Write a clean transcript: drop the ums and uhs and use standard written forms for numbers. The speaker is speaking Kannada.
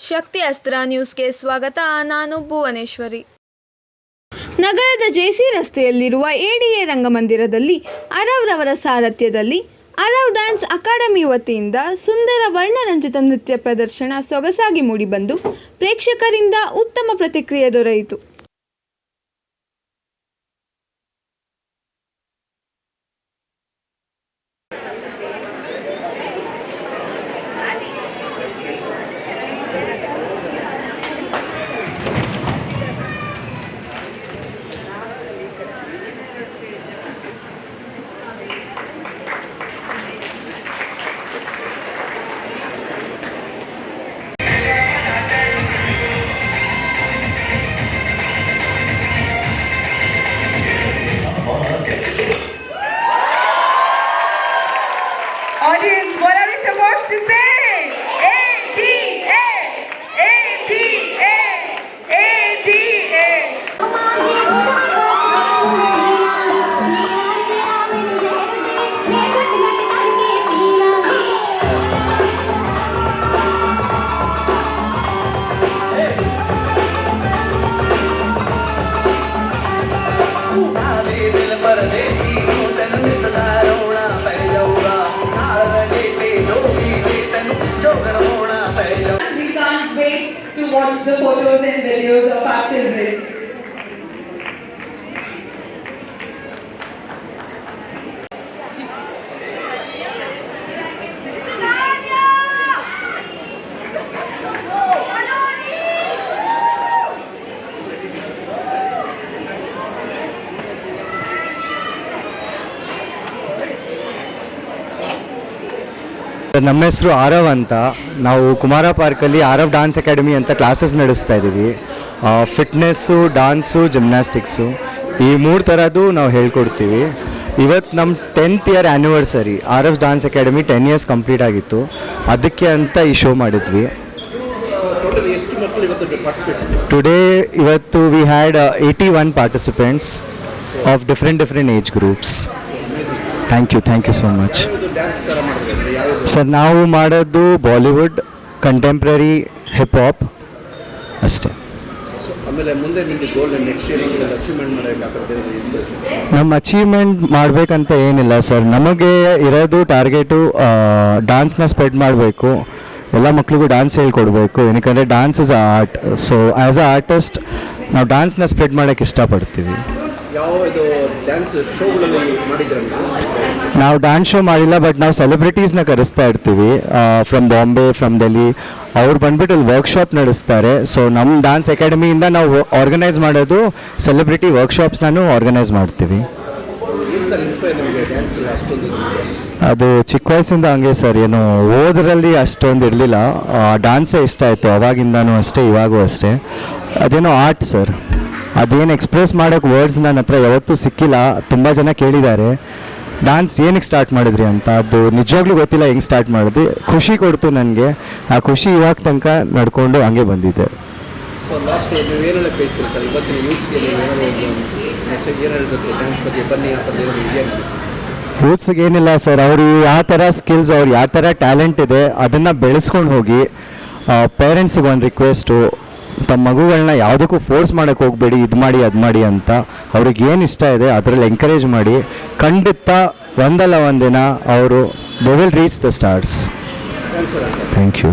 ಶಕ್ತಿ ಅಸ್ತ್ರ ನ್ಯೂಸ್ಗೆ ಸ್ವಾಗತ. ನಾನು ಭುವನೇಶ್ವರಿ. ನಗರದ ಜೆಸಿ ರಸ್ತೆಯಲ್ಲಿರುವ ಎಡಿಎ ರಂಗಮಂದಿರದಲ್ಲಿ ಅರವ್ರವರ ಸಾರಥ್ಯದಲ್ಲಿ ಅರವ್ ಡ್ಯಾನ್ಸ್ ಅಕಾಡೆಮಿ ವತಿಯಿಂದ ಸುಂದರ ವರ್ಣರಂಜಿತ ನೃತ್ಯ ಪ್ರದರ್ಶನ ಸೊಗಸಾಗಿ ಮೂಡಿಬಂದು ಪ್ರೇಕ್ಷಕರಿಂದ ಉತ್ತಮ ಪ್ರತಿಕ್ರಿಯೆ ದೊರೆಯಿತು. Audience, what are we supposed to say? A-D-A! A-D-A! A-D-A! We can't wait to watch the photos and videos of our children. ನಮ್ಮ ಹೆಸರು ಆರವ್ ಅಂತ. ನಾವು ಕುಮಾರ ಪಾರ್ಕಲ್ಲಿ ಆರವ್ ಡ್ಯಾನ್ಸ್ ಅಕಾಡೆಮಿ ಅಂತ ಕ್ಲಾಸಸ್ ನಡೆಸ್ತಾ ಇದ್ದೀವಿ. ಫಿಟ್ನೆಸ್ಸು, ಡ್ಯಾನ್ಸು, ಜಿಮ್ನಾಸ್ಟಿಕ್ಸು ಈ 3 ಥರದ್ದು ನಾವು ಹೇಳ್ಕೊಡ್ತೀವಿ. ಇವತ್ತು ನಮ್ಮ 10th year anniversary Aarav dance academy 10 years complete ಆಗಿತ್ತು. ಅದಕ್ಕೆ ಅಂತ ಈ ಶೋ ಮಾಡಿದ್ವಿ. ಇವತ್ತು we had 81 participants of different age groups. Thank you so much sir. ನಾವು ಮಾಡೋದು ಬಾಲಿವುಡ್, ಕಂಟೆಂಪ್ರರಿ, ಹಿಪ್ ಹಾಪ್ ಅಷ್ಟೇ. ನಮ್ಮ ಅಚೀವ್ಮೆಂಟ್ ಮಾಡಬೇಕಂತ ಏನಿಲ್ಲ ಸರ್. ನಮಗೆ ಇರೋದು ಟಾರ್ಗೆಟು ಡ್ಯಾನ್ಸ್ನ ಸ್ಪ್ರೆಡ್ ಮಾಡಬೇಕು, ಎಲ್ಲ ಮಕ್ಳಿಗೂ ಡ್ಯಾನ್ಸ್ ಹೇಳ್ಕೊಡ್ಬೇಕು. ಏನಕ್ಕೆ dance is a art. So as a artist ನಾವು ಡ್ಯಾನ್ಸ್ನ ಸ್ಪ್ರೆಡ್ ಮಾಡೋಕ್ಕೆ ಇಷ್ಟಪಡ್ತೀವಿ. ನಾವು ಡ್ಯಾನ್ಸ್ ಶೋ ಮಾಡಿಲ್ಲ, ಬಟ್ ನಾವು ಸೆಲೆಬ್ರಿಟೀಸ್ನ ಕರೆಸ್ತಾ ಇರ್ತೀವಿ ಫ್ರಮ್ ಬಾಂಬೆ, ಫ್ರಮ್ ಡೆಲ್ಲಿ. ಅವ್ರು ಬಂದ್ಬಿಟ್ಟು ಇಲ್ಲಿ ವರ್ಕ್ಶಾಪ್ ನಡೆಸ್ತಾರೆ. ಸೊ ನಮ್ಮ ಡ್ಯಾನ್ಸ್ ಅಕಾಡೆಮಿಯಿಂದ ನಾವು ಆರ್ಗನೈಸ್ ಮಾಡೋದು ಸೆಲೆಬ್ರಿಟಿ ವರ್ಕ್ಶಾಪ್ಸ್ನೂ ಆರ್ಗನೈಸ್ ಮಾಡ್ತೀವಿ. ಅದು ಚಿಕ್ಕ ವಯಸ್ಸಿಂದ ಹಂಗೆ ಸರ್. ಏನು ಓದರಲ್ಲಿ ಅಷ್ಟೊಂದು ಇರಲಿಲ್ಲ, ಡ್ಯಾನ್ಸೇ ಇಷ್ಟ ಆಯಿತು ಅವಾಗಿಂದನೂ ಅಷ್ಟೇ, ಇವಾಗೂ ಅಷ್ಟೇ. ಅದೇನೋ ಆರ್ಟ್ ಸರ್. ಅದೇನು ಎಕ್ಸ್ಪ್ರೆಸ್ ಮಾಡೋಕ್ಕೆ ವರ್ಡ್ಸ್ ನನ್ನ ಹತ್ರ ಯಾವತ್ತೂ ಸಿಕ್ಕಿಲ್ಲ. ತುಂಬ ಜನ ಕೇಳಿದ್ದಾರೆ ಡ್ಯಾನ್ಸ್ ಏನಕ್ಕೆ ಸ್ಟಾರ್ಟ್ ಮಾಡಿದ್ರಿ ಅಂತ. ಅದು ನಿಜವಾಗ್ಲೂ ಗೊತ್ತಿಲ್ಲ ಹೆಂಗೆ ಸ್ಟಾರ್ಟ್ ಮಾಡಿದ್ವಿ. ಖುಷಿ ಕೊಡ್ತು ನನಗೆ. ಆ ಖುಷಿ ಇವಾಗ ತನಕ ನಡ್ಕೊಂಡು ಹಂಗೆ ಬಂದಿದೆ. ಯೂತ್ಸ್ಗೆ ಏನಿಲ್ಲ ಸರ್, ಅವರು ಯಾವ ಥರ ಸ್ಕಿಲ್ಸ್, ಅವ್ರು ಯಾವ ಥರ ಟ್ಯಾಲೆಂಟ್ ಇದೆ ಅದನ್ನು ಬೆಳೆಸ್ಕೊಂಡು ಹೋಗಿ. ಪೇರೆಂಟ್ಸಿಗೆ ಒಂದು ರಿಕ್ವೆಸ್ಟು, ತಮ್ಮ ಮಗುಗಳನ್ನ ಯಾವುದಕ್ಕೂ ಫೋರ್ಸ್ ಮಾಡೋಕ್ಕೆ ಹೋಗಬೇಡಿ, ಇದು ಮಾಡಿ ಅದು ಮಾಡಿ ಅಂತ. ಅವ್ರಿಗೆ ಏನು ಇಷ್ಟ ಇದೆ ಅದರಲ್ಲಿ ಎಂಕರೇಜ್ ಮಾಡಿ. ಖಂಡಿತ ಒಂದಲ್ಲ ಒಂದಿನ ಅವರು they will reach the stars. Thank you.